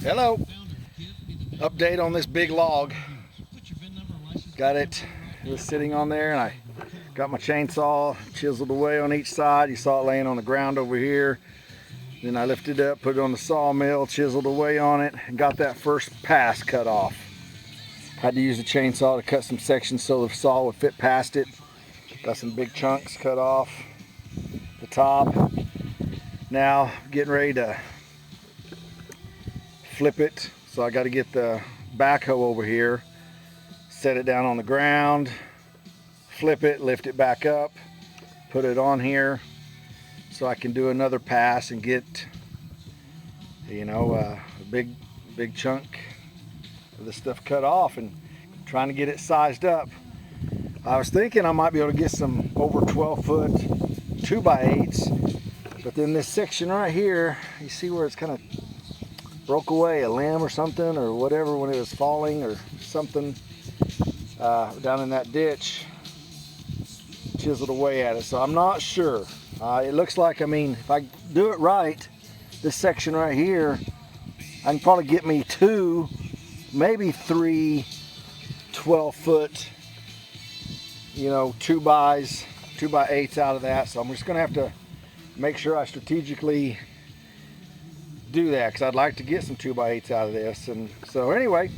Hello. Update on this big log. Got it. It was sitting on there, and I got my chainsaw chiseled away on each side. You saw it laying on the ground over here. Then I lifted it up, put it on the sawmill, chiseled away on it, and got that first pass cut off. Had to use a chainsaw to cut some sections so the saw would fit past it. Got some big chunks cut off the top. Now getting ready to flip it. So I got to get the backhoe over here, set it down on the ground, flip it, lift it back up, put it on here so I can do another pass and get, a big chunk of this stuff cut off, and trying to get it sized up. I was thinking I might be able to get some over 12-foot 2x8s, but then this section right here, you see where it's kind of broke away, a limb or something or whatever when it was falling or something down in that ditch, chiseled away at it. So I'm not sure. It looks like, if I do it right, this section right here, I can probably get me 2, maybe 3 12-foot 2x8s out of that. So I'm just gonna have to make sure I strategically do that, because I'd like to get some 2x8s out of this. And so anyway,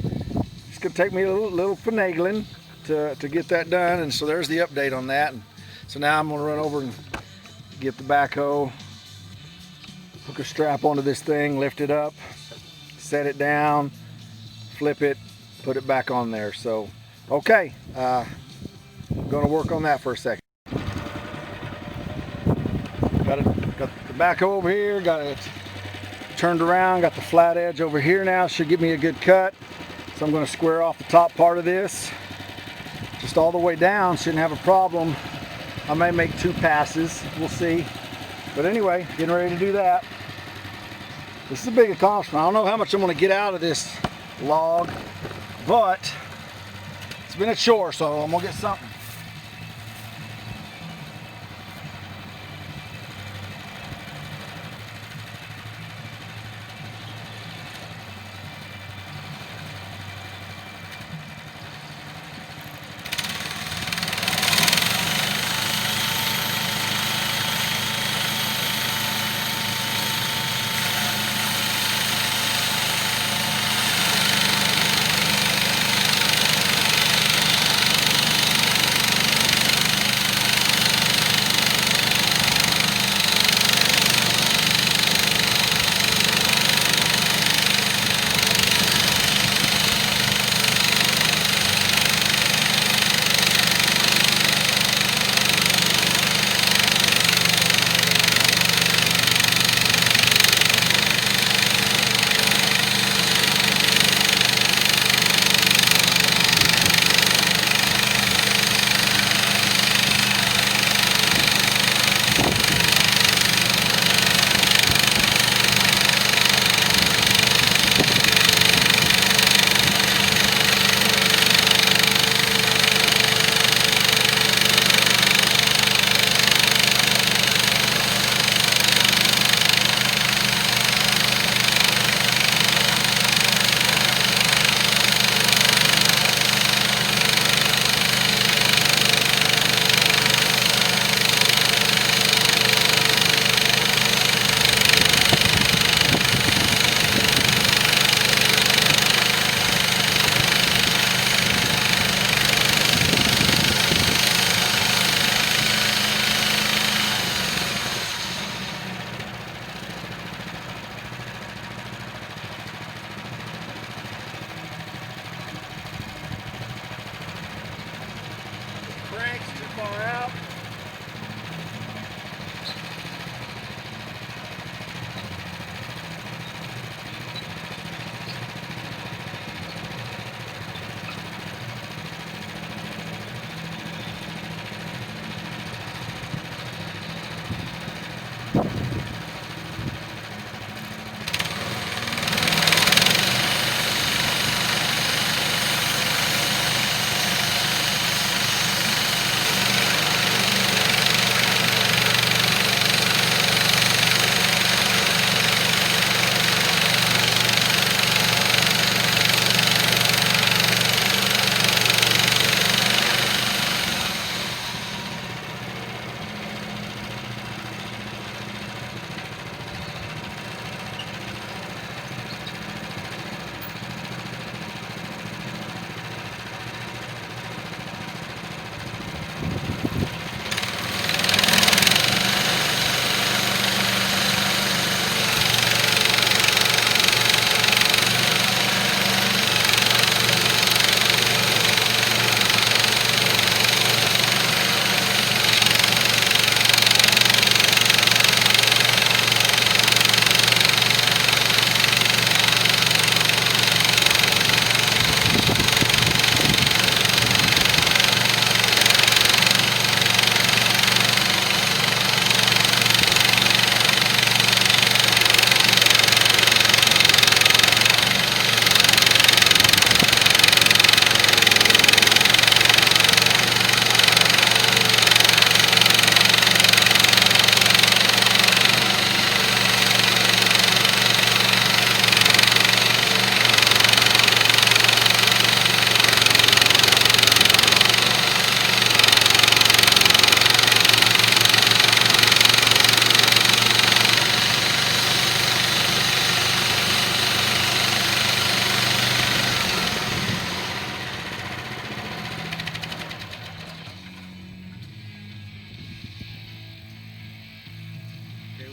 it's gonna take me a little finagling to get that done. And so there's the update on that. And so now I'm gonna run over and get the backhoe, hook a strap onto this thing, lift it up, set it down, flip it, put it back on there. So okay, I'm gonna work on that for a second. Got the backhoe over here, got it turned around, got the flat edge over here now. Should give me a good cut. So I'm going to square off the top part of this just all the way down. Shouldn't have a problem. I may make 2 passes, we'll see. But anyway, getting ready to do that. This is a big accomplishment. I don't know how much I'm going to get out of this log, but it's been a chore, so I'm going to get something.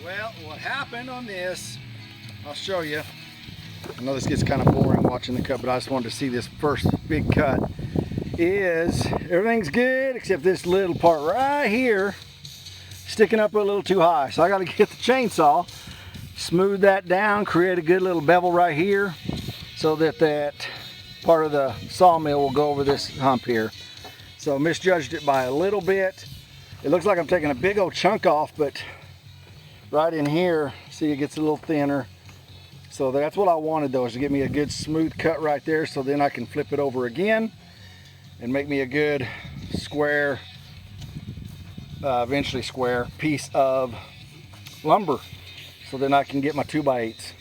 Well, what happened on this, I'll show you. I know this gets kind of boring watching the cut, but I just wanted to see this first big cut. Is everything's good except this little part right here sticking up a little too high. So I got to get the chainsaw, smooth that down, create a good little bevel right here so that that part of the sawmill will go over this hump here. So misjudged it by a little bit. It looks like I'm taking a big old chunk off, but right in here, see, it gets a little thinner. So that's what I wanted though, is to get me a good smooth cut right there, so then I can flip it over again and make me a good square, eventually square piece of lumber. So then I can get my 2x8s.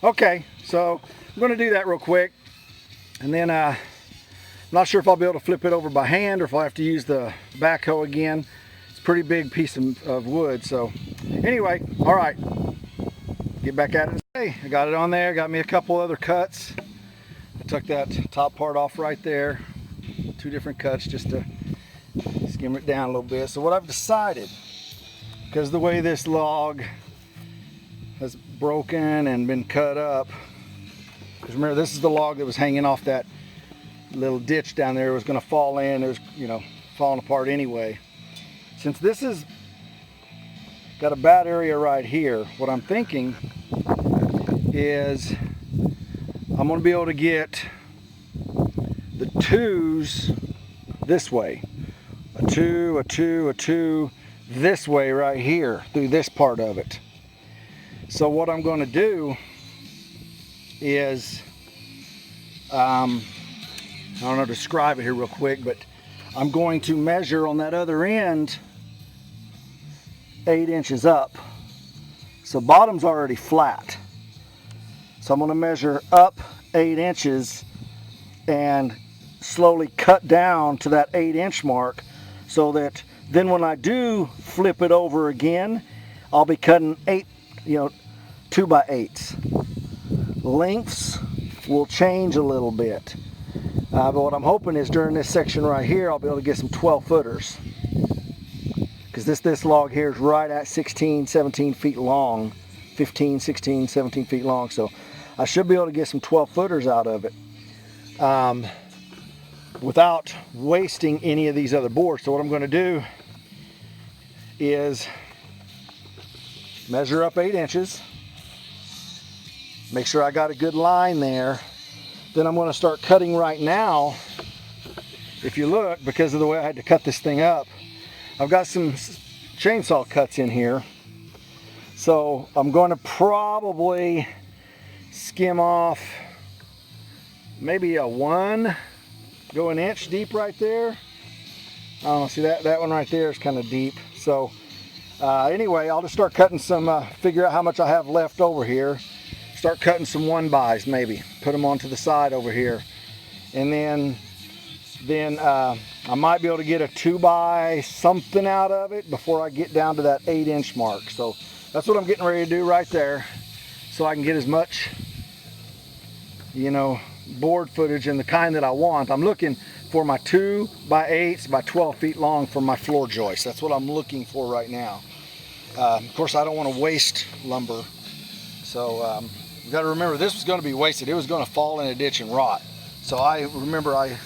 Okay, so I'm gonna do that real quick. And then I'm not sure if I'll be able to flip it over by hand or if I'll have to use the backhoe again. It's a pretty big piece of wood. So anyway, all right, get back at it. Hey, I got it on there, got me a couple other cuts. I took that top part off right there. 2 different cuts just to skim it down a little bit. So what I've decided, because the way this log has broken and been cut up, because remember, this is the log that was hanging off that little ditch down there. It was going to fall in. It was, you know, falling apart anyway. Since this has got a bad area right here, what I'm thinking is I'm going to be able to get the 2s this way. A 2, a 2, a 2 this way right here through this part of it. So what I'm going to do is, I don't know, describe it here real quick, but I'm going to measure on that other end 8 inches up. So bottom's already flat. So I'm going to measure up 8 inches and slowly cut down to that 8-inch mark, so that then when I do flip it over again, I'll be cutting 2x8s. Lengths will change a little bit. But what I'm hoping is during this section right here, I'll be able to get some 12-footers. Because this log here is right at 16, 17 feet long. 15, 16, 17 feet long. So I should be able to get some 12-footers out of it without wasting any of these other boards. So what I'm going to do is measure up 8 inches. Make sure I got a good line there. Then I'm going to start cutting right now. If you look, because of the way I had to cut this thing up, I've got some chainsaw cuts in here. So I'm going to probably skim off maybe a 1, go an inch deep right there. I don't know, see that one right there is kind of deep. So anyway, I'll just start cutting some, figure out how much I have left over here. Start cutting some 1-bys maybe, put them onto the side over here. And then I might be able to get a 2-by something out of it before I get down to that 8-inch mark. So that's what I'm getting ready to do right there, so I can get as much, you know, board footage and the kind that I want. I'm looking for my 2x8s by 12 feet long for my floor joist. That's what I'm looking for right now. Of course, I don't want to waste lumber. So you got to remember, this was going to be wasted. It was going to fall in a ditch and rot. So I remember I